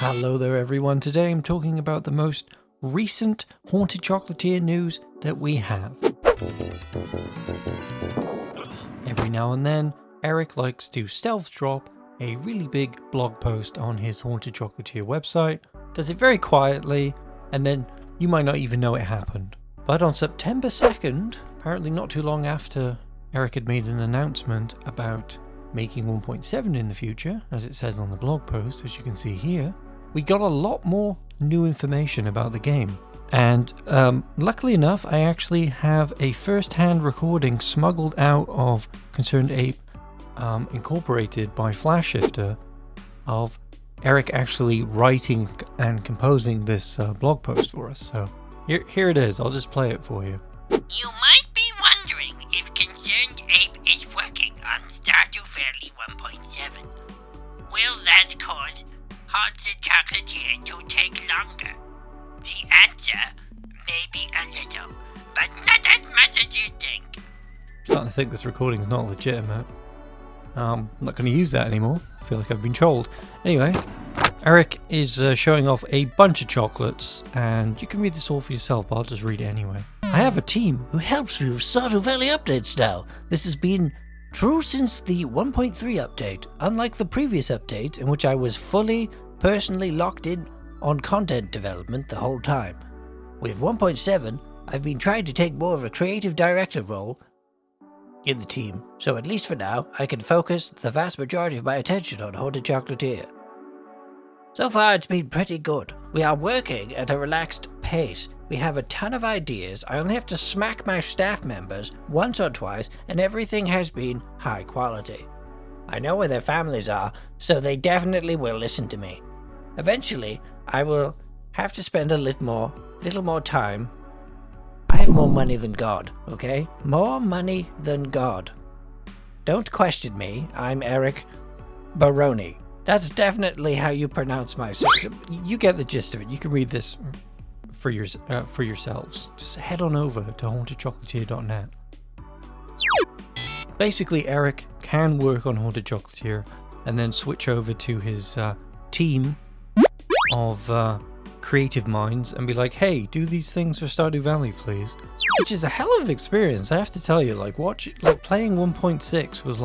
Hello there everyone, today I'm talking about the most recent Haunted Chocolatier news that we have. Every now and then, Eric likes to stealth drop a really big blog post on his Haunted Chocolatier website, does it very quietly, and then you might not even know it happened. But on September 2nd, apparently not too long after Eric had made an announcement about making 1.7 in the future, as it says on the blog post, as you can see here, we got a lot more new information about the game. And luckily enough, I actually have a first-hand recording smuggled out of Concerned Ape Incorporated by Flash Shifter of Eric actually writing and composing this blog post for us. So here it is, I'll just play it for you. You might be wondering if Concerned Ape is working on Stardew Valley 1.7. Will that cause Haunted Chocolatier to take longer? The answer may be a little, but not as much as you think. Starting to think this recording's not legitimate. I'm not going to use that anymore. I feel like I've been trolled. Anyway, Eric is showing off a bunch of chocolates, and you can read this all for yourself, but I'll just read it anyway. I have a team who helps me with Stardew Valley updates now. This has been true since the 1.3 update, unlike the previous updates in which I was fully, personally locked in on content development the whole time. With 1.7, I've been trying to take more of a creative director role in the team, so at least for now, I can focus the vast majority of my attention on Haunted Chocolatier. So far, it's been pretty good. We are working at a relaxed pace. We have a ton of ideas. I only have to smack my staff members once or twice, and everything has been high quality. I know where their families are, so they definitely will listen to me. Eventually, I will have to spend a little more time. I have more money than God, okay? More money than God. Don't question me. I'm Eric Baroni. That's definitely how you pronounce my system. You get the gist of it. You can read this for yourselves. Just head on over to hauntedchocolatier.net. Basically, Eric can work on Haunted Chocolatier and then switch over to his team of creative minds and be like, hey, do these things for Stardew Valley, please. Which is a hell of an experience, I have to tell you. Playing 1.6 was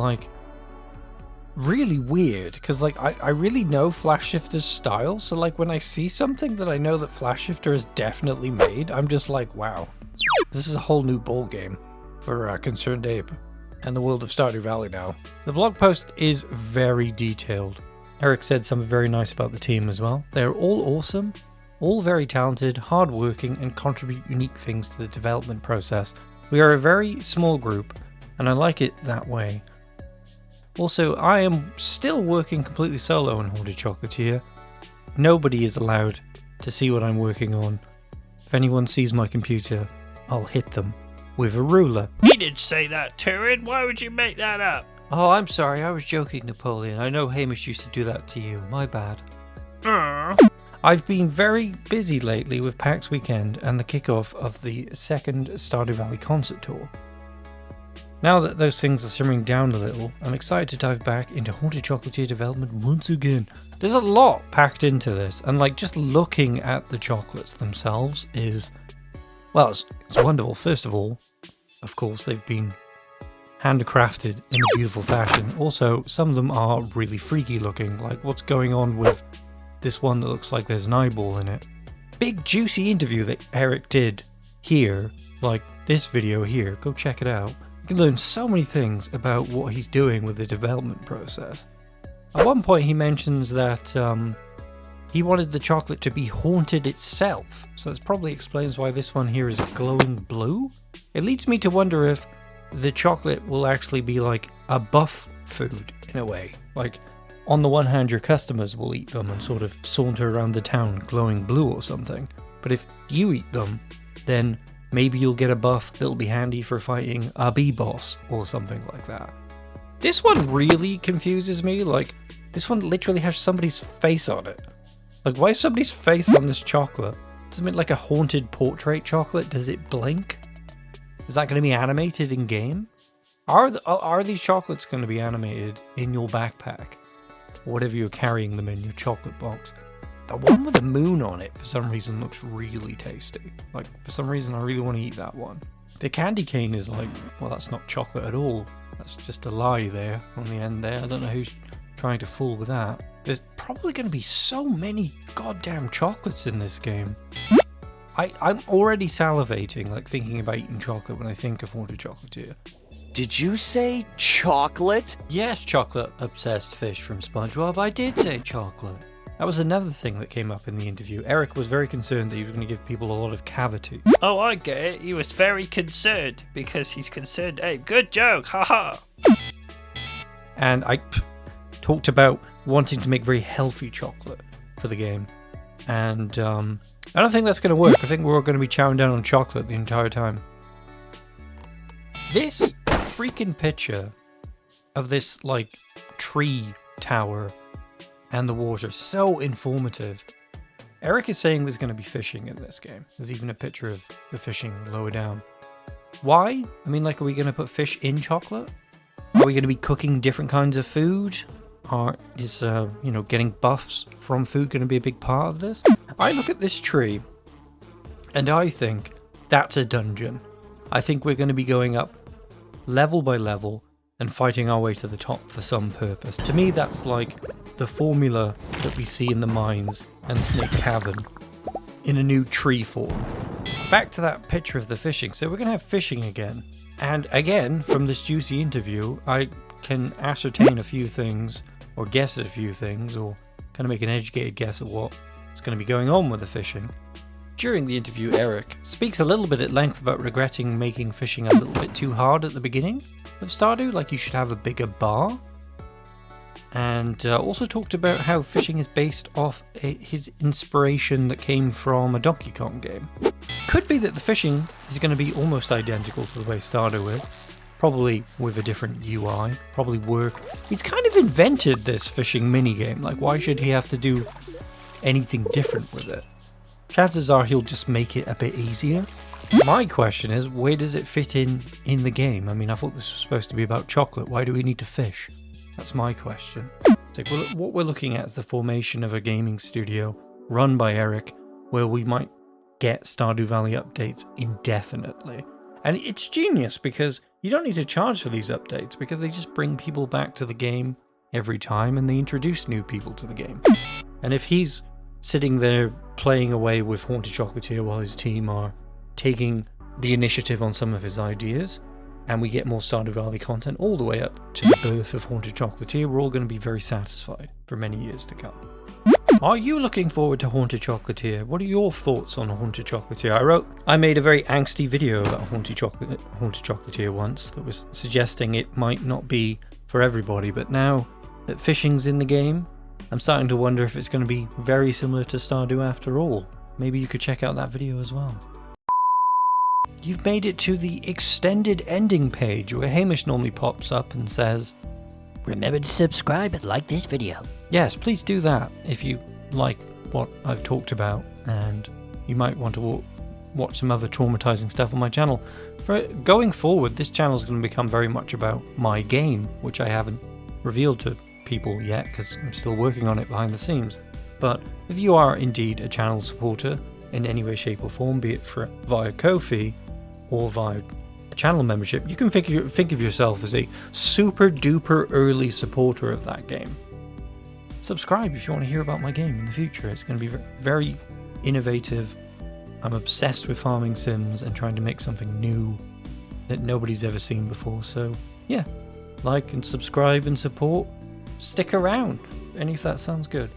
really weird, because I really know Flash Shifter's style, so when I see something that I know that Flash Shifter has definitely made, I'm just like, wow, this is a whole new ball game for Concerned Ape and the world of Stardew Valley now. The blog post is very detailed. Eric said something very nice about the team as well. They're all awesome, all very talented, hardworking, and contribute unique things to the development process. We are a very small group, and I like it that way. Also, I am still working completely solo on Haunted Chocolatier. Nobody is allowed to see what I'm working on. If anyone sees my computer, I'll hit them with a ruler. He didn't say that, Turin. Why would you make that up? Oh, I'm sorry, I was joking, Napoleon. I know Hamish used to do that to you. My bad. I've been very busy lately with PAX Weekend and the kickoff of the second Stardew Valley concert tour. Now that those things are simmering down a little, I'm excited to dive back into Haunted Chocolatier development once again. There's a lot packed into this, and just looking at the chocolates themselves is, well, it's wonderful. First of all, of course, they've been handcrafted in a beautiful fashion. Also, some of them are really freaky looking, like what's going on with this one that looks like there's an eyeball in it. Big juicy interview that Eric did here, like this video here, go check it out. You can learn so many things about what he's doing with the development process. At one point he mentions that he wanted the chocolate to be haunted itself, so this probably explains why this one here is glowing blue. It leads me to wonder if the chocolate will actually be like a buff food in a way. On the one hand, your customers will eat them and sort of saunter around the town glowing blue or something. But if you eat them, then maybe you'll get a buff that'll be handy for fighting a bee boss or something like that. This one really confuses me. This one literally has somebody's face on it. Why is somebody's face on this chocolate? Does it mean like a haunted portrait chocolate? Does it blink? Is that going to be animated in game? Are these chocolates going to be animated in your backpack? Or whatever you're carrying them in, your chocolate box. The one with the moon on it, for some reason, looks really tasty. Like, for some reason, I really want to eat that one. The candy cane is like, well, that's not chocolate at all. That's just a lie there on the end there. I don't know who's trying to fool with that. There's probably going to be so many goddamn chocolates in this game. I'm already salivating, like thinking about eating chocolate when I think of Haunted Chocolatier. Did you say chocolate? Yes, chocolate-obsessed fish from SpongeBob, I did say chocolate. That was another thing that came up in the interview. Eric was very concerned that he was going to give people a lot of cavity. Oh, I get it. He was very concerned because he's concerned. Hey, good joke, haha. And I talked about wanting to make very healthy chocolate for the game. And I don't think that's going to work. I think we're all going to be chowing down on chocolate the entire time. This freaking picture of this, like, tree tower and the water, so informative. Eric is saying there's going to be fishing in this game. There's even a picture of the fishing lower down. Why? I mean, like, are we going to put fish in chocolate? Are we going to be cooking different kinds of food? Or is, getting buffs from food going to be a big part of this? I look at this tree, and I think that's a dungeon. I think we're going to be going up level by level and fighting our way to the top for some purpose. To me, that's like the formula that we see in the mines and Snake Cavern in a new tree form. Back to that picture of the fishing. So we're going to have fishing again. And again, from this juicy interview, I can ascertain a few things, or guess at a few things, or kind of make an educated guess at what's going to be going on with the fishing. During the interview, Eric speaks a little bit at length about regretting making fishing a little bit too hard at the beginning of Stardew, like you should have a bigger bar. And also talked about how fishing is based off his inspiration that came from a Donkey Kong game. Could be that the fishing is going to be almost identical to the way Stardew is, probably with a different UI, probably work. He's kind of invented this fishing minigame, like why should he have to do anything different with it? Chances are he'll just make it a bit easier. My question is, where does it fit in the game? I mean, I thought this was supposed to be about chocolate. Why do we need to fish? That's my question. It's like, well, what we're looking at is the formation of a gaming studio run by Eric, where we might get Stardew Valley updates indefinitely. And it's genius because you don't need to charge for these updates because they just bring people back to the game every time and they introduce new people to the game. And if he's sitting there playing away with Haunted Chocolatier while his team are taking the initiative on some of his ideas, and we get more Stardew Valley content all the way up to the birth of Haunted Chocolatier, we're all going to be very satisfied for many years to come. Are you looking forward to Haunted Chocolatier? What are your thoughts on Haunted Chocolatier? I made a very angsty video about Haunted Chocolatier once that was suggesting it might not be for everybody, but now that fishing's in the game, I'm starting to wonder if it's going to be very similar to Stardew after all. Maybe you could check out that video as well. You've made it to the extended ending page where Hamish normally pops up and says, Remember to subscribe and like this video. yes, please do that if you like what I've talked about and you might want to watch some other traumatizing stuff on my channel. For going forward, this channel is going to become very much about my game, which I haven't revealed to people yet because I'm still working on it behind the scenes. But if you are indeed a channel supporter in any way, shape or form, be it via Ko-fi or via a channel membership, you can think of yourself as a super duper early supporter of that game. Subscribe if you want to hear about my game in the future. It's going to be very innovative. I'm obsessed with farming sims and trying to make something new that nobody's ever seen before. So yeah, like and subscribe and support. Stick around, and if that sounds good.